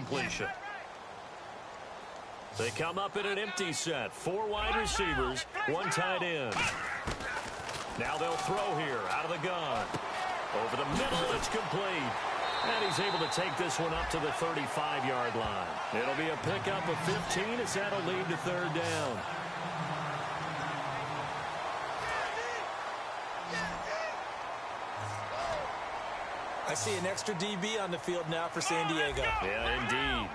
completion. They come up in an empty set. 4 wide receivers, 1 tight end. Now they'll throw here out of the gun. Over the middle, it's complete. And he's able to take this one up to the 35-yard line. It'll be a pickup of 15 as that'll lead to 3rd down. I see an extra DB on the field now for San Diego. Yeah, indeed.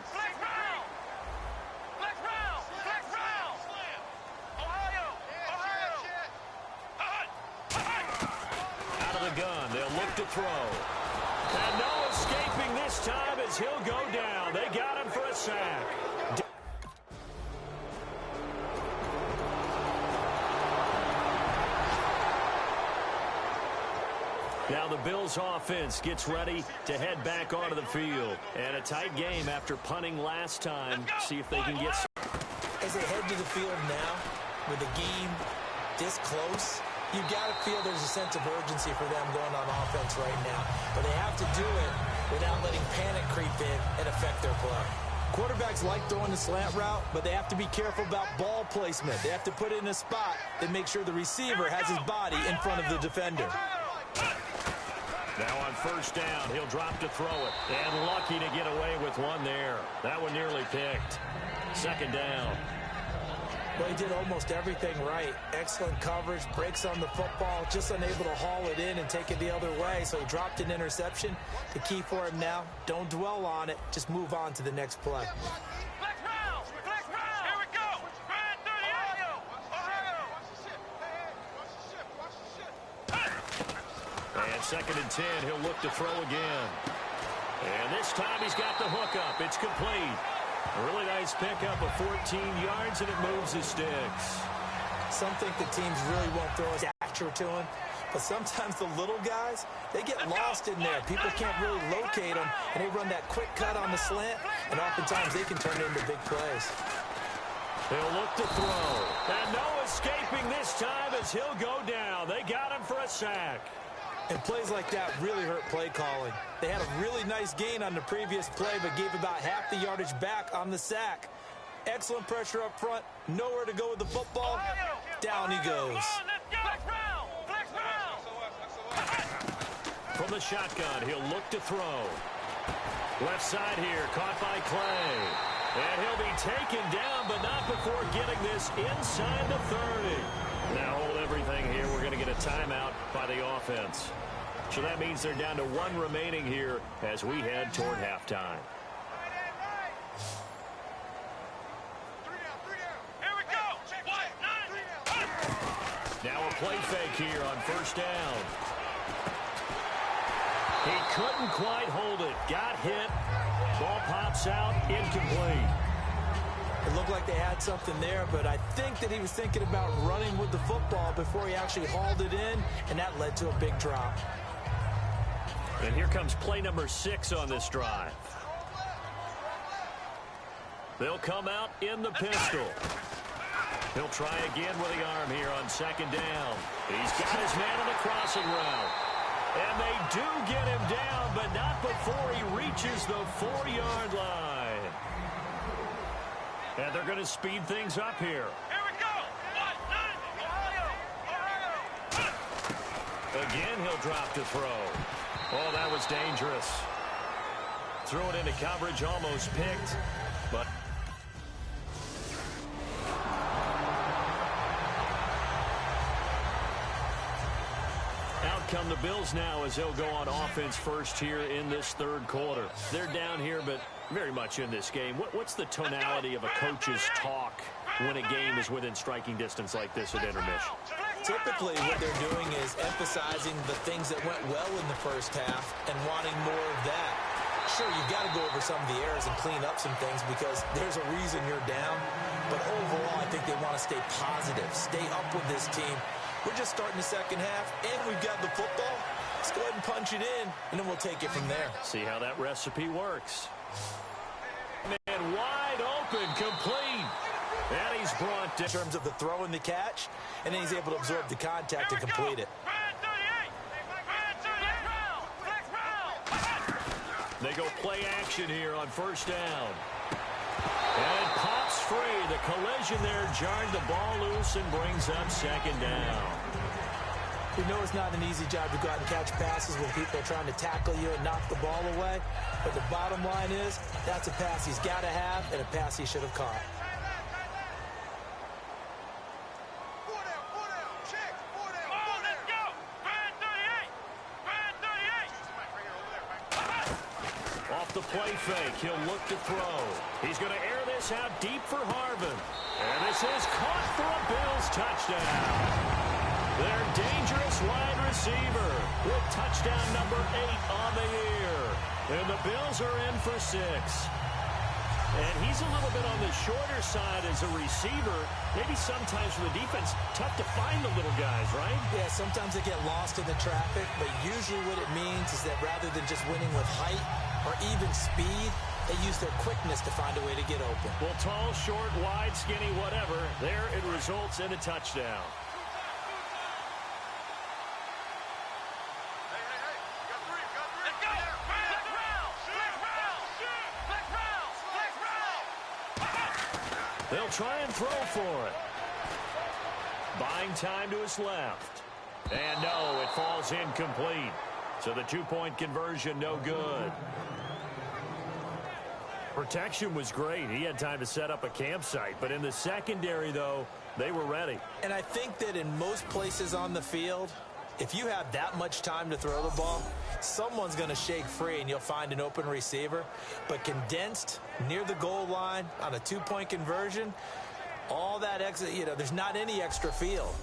Out of the gun, they'll look to throw. And no escaping this time as he'll go down. They got him for a sack. Now the Bills offense gets ready to head back onto the field. And a tight game after punting last time. See if they can get... As they head to the field now, with the game this close, you've got to feel there's a sense of urgency for them going on offense right now. But they have to do it without letting panic creep in and affect their play. Quarterbacks like throwing the slant route, but they have to be careful about ball placement. They have to put it in a spot and make sure the receiver has his body in front of the defender. Now on 1st down, he'll drop to throw it. And lucky to get away with one there. That one nearly picked. 2nd down. Well, he did almost everything right. Excellent coverage, breaks on the football, just unable to haul it in and take it the other way. So he dropped an interception. The key for him now, don't dwell on it. Just move on to the next play. And 2nd and 10, he'll look to throw again. And this time he's got the hook up. It's complete. A really nice pickup of 14 yards, and it moves the sticks. Some think the teams really won't throw a stature to him, but sometimes the little guys, they get lost in there. People can't really locate them, and they run that quick cut on the slant, and oftentimes they can turn it into big plays. They'll look to throw. And no escaping this time as he'll go down. They got him for a sack. And plays like that really hurt play calling. They had a really nice gain on the previous play, but gave about half the yardage back on the sack. Excellent pressure up front. Nowhere to go with the football. Down he goes. From the shotgun, he'll look to throw. Left side here, caught by Clay. And he'll be taken down, but not before getting this inside the 30. Now hold everything here. We're going to get a timeout by the offense. So that means they're down to 1 remaining here as we head toward halftime. Now a play fake here on 1st down. He couldn't quite hold it. Got hit. Ball pops out. Incomplete. It looked like they had something there, but I think that he was thinking about running with the football before he actually hauled it in, and that led to a big drop. And here comes play number 6 on this drive. They'll come out in the pistol. He'll try again with the arm here on 2nd down. He's got his man on the crossing route. And they do get him down, but not before he reaches the 4-yard line. And they're going to speed things up here. Again, he'll drop to throw. Oh, that was dangerous. Threw it into coverage, almost picked, but... Out come the Bills now as they'll go on offense first here in this 3rd quarter. They're down here, but very much in this game. What's the tonality of a coach's talk when a game is within striking distance like this at intermission? Typically, what they're doing is emphasizing the things that went well in the first half and wanting more of that. Sure, you've got to go over some of the errors and clean up some things because there's a reason you're down. But overall, I think they want to stay positive, stay up with this team. We're just starting the 2nd half, and we've got the football. Let's go ahead and punch it in, and then we'll take it from there. See how that recipe works. And wide open, complete. And he's brought down. In terms of the throw and the catch, and then he's able to absorb the contact and complete it. They go play action here on first down. And it pops free. The collision there jarred the ball loose and brings up second down. You know it's not an easy job to go out and catch passes when people are trying to tackle you and knock the ball away. But the bottom line is that's a pass he's got to have and a pass he should have caught. Off the play fake, he'll look to throw. He's going to air this out deep for Harvin. And this is caught for a Bills touchdown. Their dangerous wide receiver with touchdown number 8 on the year. And the Bills are in for 6. And he's a little bit on the shorter side as a receiver. Maybe sometimes for the defense, tough to find the little guys, right? Yeah, sometimes they get lost in the traffic, but usually what it means is that rather than just winning with height or even speed, they use their quickness to find a way to get open. Well, tall, short, wide, skinny, whatever, there it results in a touchdown. They'll try and throw for it. Buying time to his left. And no, it falls incomplete. So the 2-point conversion, no good. Protection was great. He had time to set up a campsite. But in the secondary, though, they were ready. And I think that in most places on the field, if you have that much time to throw the ball, someone's going to shake free and you'll find an open receiver. But condensed near the goal line on a 2-point conversion, all that extra, there's not any extra field.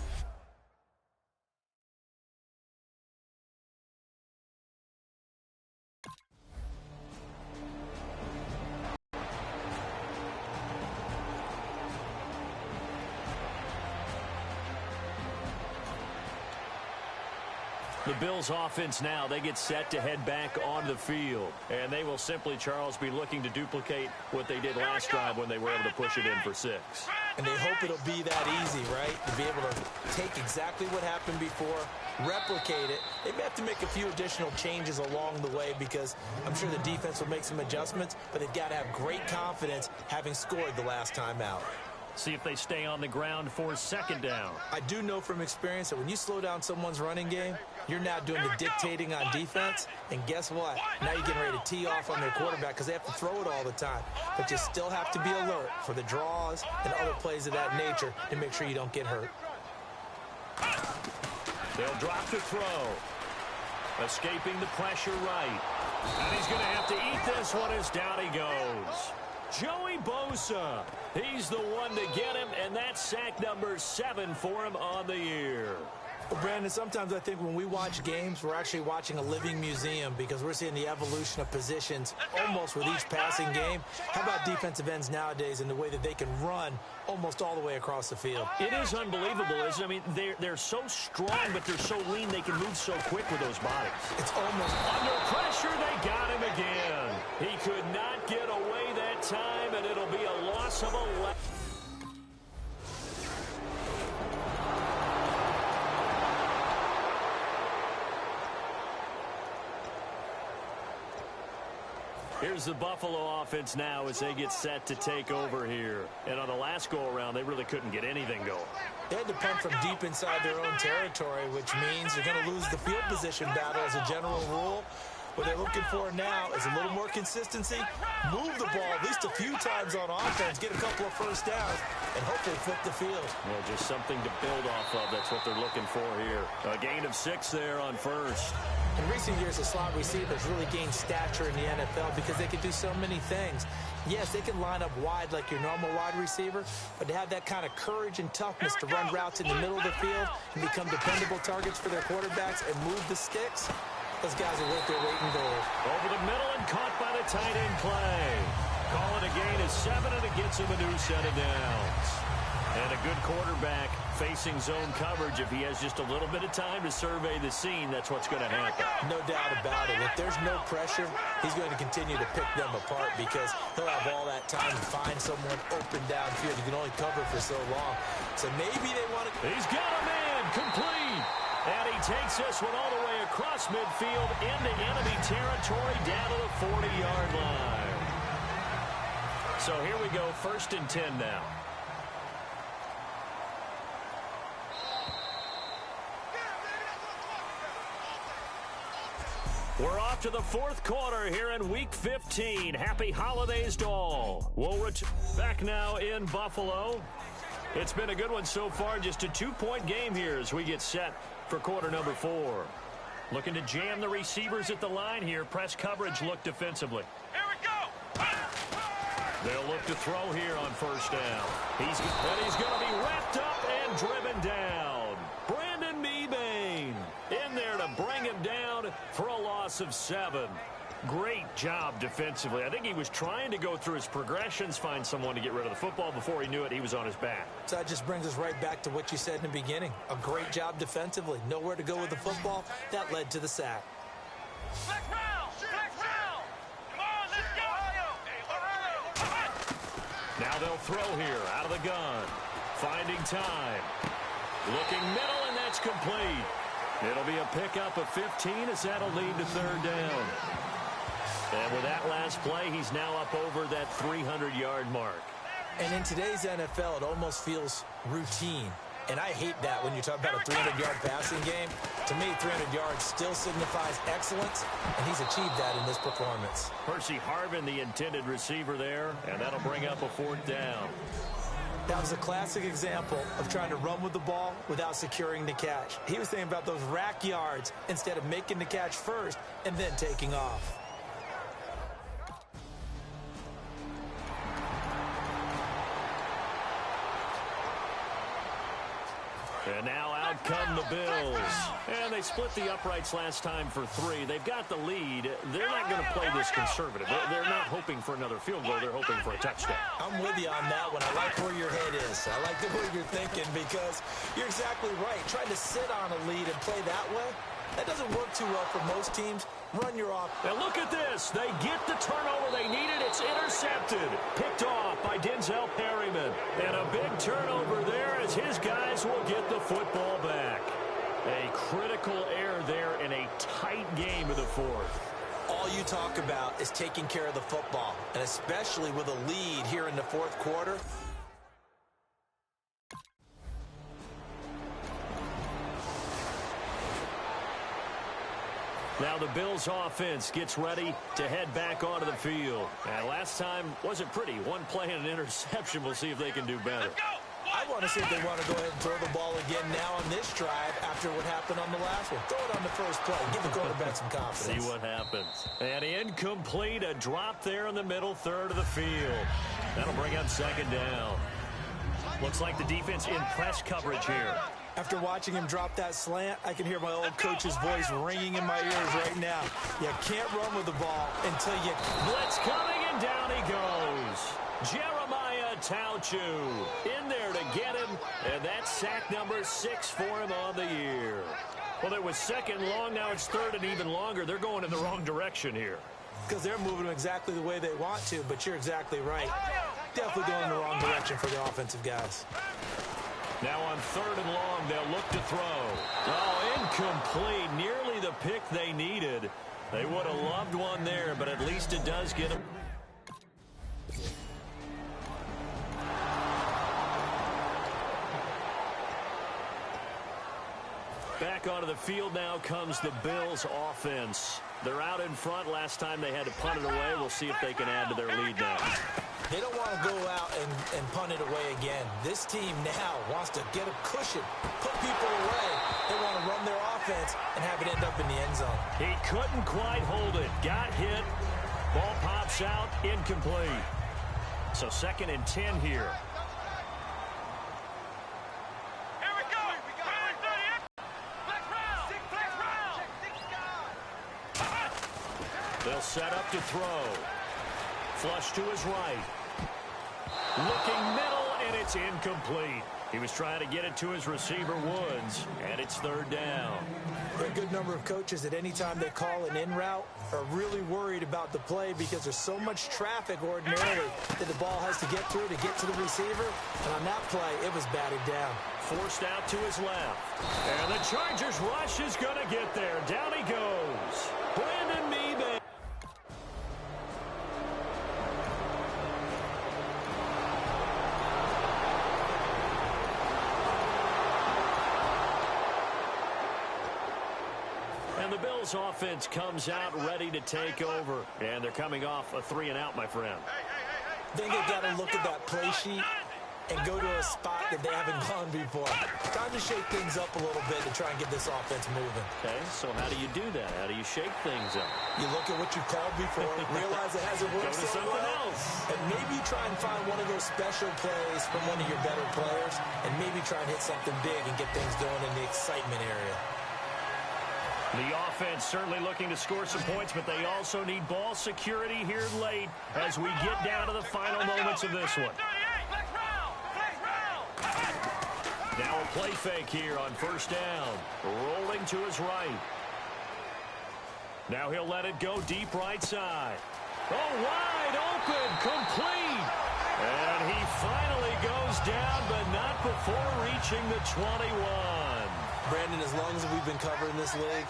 The Bills offense now, they get set to head back on the field. And they will simply, Charles, be looking to duplicate what they did last drive when they were able to push it in for 6. And they hope it'll be that easy, right? To be able to take exactly what happened before, replicate it. They may have to make a few additional changes along the way because I'm sure the defense will make some adjustments, but they've got to have great confidence having scored the last time out. See if they stay on the ground for second down. I do know from experience that when you slow down someone's running game, you're now doing the dictating on defense. And guess what? Now you're getting ready to tee off on their quarterback because they have to throw it all the time. But you still have to be alert for the draws and other plays of that nature to make sure you don't get hurt. They'll drop the throw. Escaping the pressure right. And he's going to have to eat this one as down he goes. Joey Bosa, he's the one to get him, and that's sack number 7 for him on the year. Well, Brandon, sometimes I think when we watch games, we're actually watching a living museum because we're seeing the evolution of positions almost with each passing game. How about defensive ends nowadays and the way that they can run almost all the way across the field? It is unbelievable, isn't it? I mean, they're so strong, but they're so lean they can move so quick with those bodies. It's almost under pressure. They got him again. He could not get away that time, and it'll be a loss of 11. Here's the Buffalo offense now as they get set to take over here. And on the last go-around, they really couldn't get anything going. They had to punt from deep inside their own territory, which means they're going to lose the field position battle as a general rule. What they're looking for now is a little more consistency, move the ball at least a few times on offense, get a couple of first downs, and hopefully flip the field. Well, just something to build off of. That's what they're looking for here. A gain of 6 there on first. In recent years, the slot receivers really gained stature in the NFL because they can do so many things. Yes, they can line up wide like your normal wide receiver, but to have that kind of courage and toughness to run routes in the middle of the field and become dependable targets for their quarterbacks and move the sticks, those guys are worth their weight in gold. Over the middle and caught by the tight end Clay. Call it a gain of 7, and it gets him a new set of downs. And a good quarterback facing zone coverage. If he has just a little bit of time to survey the scene, that's what's going to happen. No doubt about it. If there's no pressure, he's going to continue to pick them apart because he'll have all that time to find someone open downfield. He can only cover for so long. So maybe they want to... He's got a man complete. And he takes this one all the way across midfield into enemy territory down to the 40-yard line. So here we go, 1st and 10 now. We're off to the 4th quarter here in Week 15. Happy holidays to all. We'll back now in Buffalo. It's been a good one so far. Just a 2-point game here as we get set for quarter number 4. Looking to jam the receivers at the line here. Press coverage look defensively. Here we go. They'll look to throw here on 1st down. He's going to be wrapped up and driven down. Brandon Mebane in there to bring him down for a loss of 7. Great job defensively. I think he was trying to go through his progressions, find someone to get rid of the football. Before he knew it, he was on his back. So that just brings us right back to what you said in the beginning. A great job defensively. Nowhere to go with the football. That led to the sack. Flex round. Flex round. Come on, let's go. Now they'll throw here out of the gun. Finding time. Looking middle, and that's complete. It'll be a pickup of 15 as that'll lead to 3rd down. And with that last play, he's now up over that 300-yard mark. And in today's NFL, it almost feels routine. And I hate that when you talk about a 300-yard passing game. To me, 300 yards still signifies excellence, and he's achieved that in this performance. Percy Harvin, the intended receiver there, and that'll bring up a 4th down. That was a classic example of trying to run with the ball without securing the catch. He was thinking about those rack yards instead of making the catch first and then taking off. And now out come the Bills. And they split the uprights last time for 3. They've got the lead. They're not going to play this conservative. They're not hoping for another field goal. They're hoping for a touchdown. I'm with you on that one. I like where your head is. I like the way you're thinking because you're exactly right. Trying to sit on a lead and play that way, that doesn't work too well for most teams. Run your off. Now look at this. They get the turnover they needed. It's intercepted. Picked off by Denzel Perryman. And a big turnover there as his guys will get the football back. A critical error there in a tight game of the 4th. All you talk about is taking care of the football, and especially with a lead here in the 4th quarter. Now the Bills offense gets ready to head back onto the field. And last time wasn't pretty. One play and an interception. We'll see if they can do better. I want to see if they want to go ahead and throw the ball again now on this drive after what happened on the last one. Throw it on the first play. Give the quarterback some confidence. See what happens. And incomplete. A drop there in the middle 3rd of the field. That'll bring up 2nd down. Looks like the defense in press coverage here. After watching him drop that slant, I can hear my old coach's voice ringing in my ears right now. You can't run with the ball until you... Blitz coming, and down he goes. Jeremiah Tauchu in there to get him, and that's sack number 6 for him on the year. Well, it was 2nd long, now it's 3rd and even longer. They're going in the wrong direction here. Because they're moving exactly the way they want to, but you're exactly right. Definitely going in the wrong direction for the offensive guys. Now on 3rd and long, they'll look to throw. Oh, incomplete. Nearly the pick they needed. They would have loved one there, but at least it does get them. Back onto the field now comes the Bills offense. They're out in front. Last time they had to punt it away. We'll see if they can add to their lead now. They don't want to go out and punt it away again. This team now wants to get a cushion, put people away. They want to run their offense and have it end up in the end zone. He couldn't quite hold it. Got hit. Ball pops out. Incomplete. So 2nd and 10 here. Here we go. Flex round. Flex round. They'll set up to throw. Flush to his right. Looking middle, and it's incomplete. He was trying to get it to his receiver, Woods, and it's third down. There are a good number of coaches that any time they call an in route are really worried about the play because there's so much traffic ordinarily that the ball has to get through to get to the receiver. And on that play, it was batted down. Forced out to his left. And the Chargers rush is going to get there. Down he goes. Brandon Mebane. And the Bills offense comes out ready to take over. And they're coming off a 3-and-out, my friend. Then they've got to look at that play sheet and go to a spot that they haven't gone before. Time to shake things up a little bit to try and get this offense moving. Okay, so how do you do that? How do you shake things up? You look at what you've called before, realize it hasn't worked Go to so something well, else. and maybe try and find one of those special plays from one of your better players, and maybe try and hit something big and get things going in the excitement area. The offense certainly looking to score some points, but they also need ball security here late as we get down to the final moments of this one. Now a play fake here on first down. Rolling to his right. Now he'll let it go deep right side. Oh, wide open, complete. And he finally goes down, but not before reaching the 21. Brandon, as long as we've been covering this league,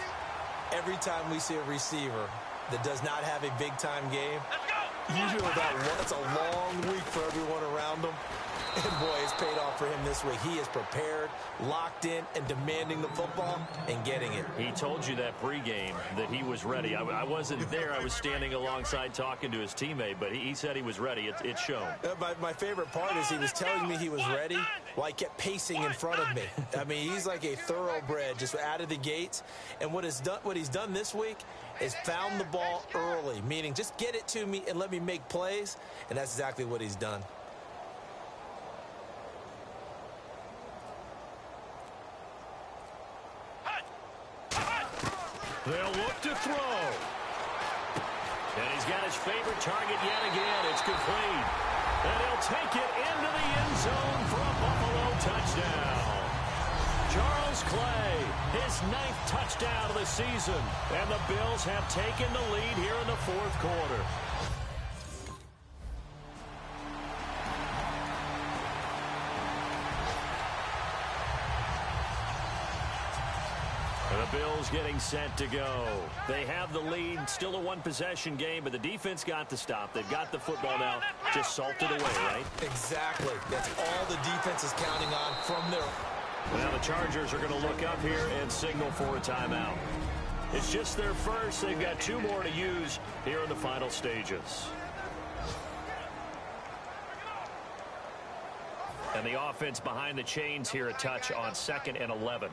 every time we see a receiver that does not have a big-time game, usually that's a long week for everyone around him. And, boy, it's paid off for him this week. He is prepared, locked in, and demanding the football and getting it. He told you that pregame that he was ready. I wasn't there. I was standing alongside talking to his teammate, but he said he was ready. It's shown. My favorite part is he was telling me he was ready while he kept pacing in front of me. I mean, he's like a thoroughbred just out of the gates. And what he's done this week is found the ball early, meaning just get it to me and let me make plays. And that's exactly what he's done. They'll look to throw. And he's got his favorite target yet again. It's complete. And he'll take it into the end zone for a Buffalo touchdown. Charles Clay, his 9th touchdown of the season. And the Bills have taken the lead here in the fourth quarter. The Bills getting set to go. They have the lead, still a one-possession game, but the defense got the stop. They've got the football now, just salted away, right? Exactly. That's all the defense is counting on from there. Now the Chargers are going to look up here and signal for a timeout. It's just their first. They've got 2 more to use here in the final stages. And the offense behind the chains here a touch on 2nd and 11.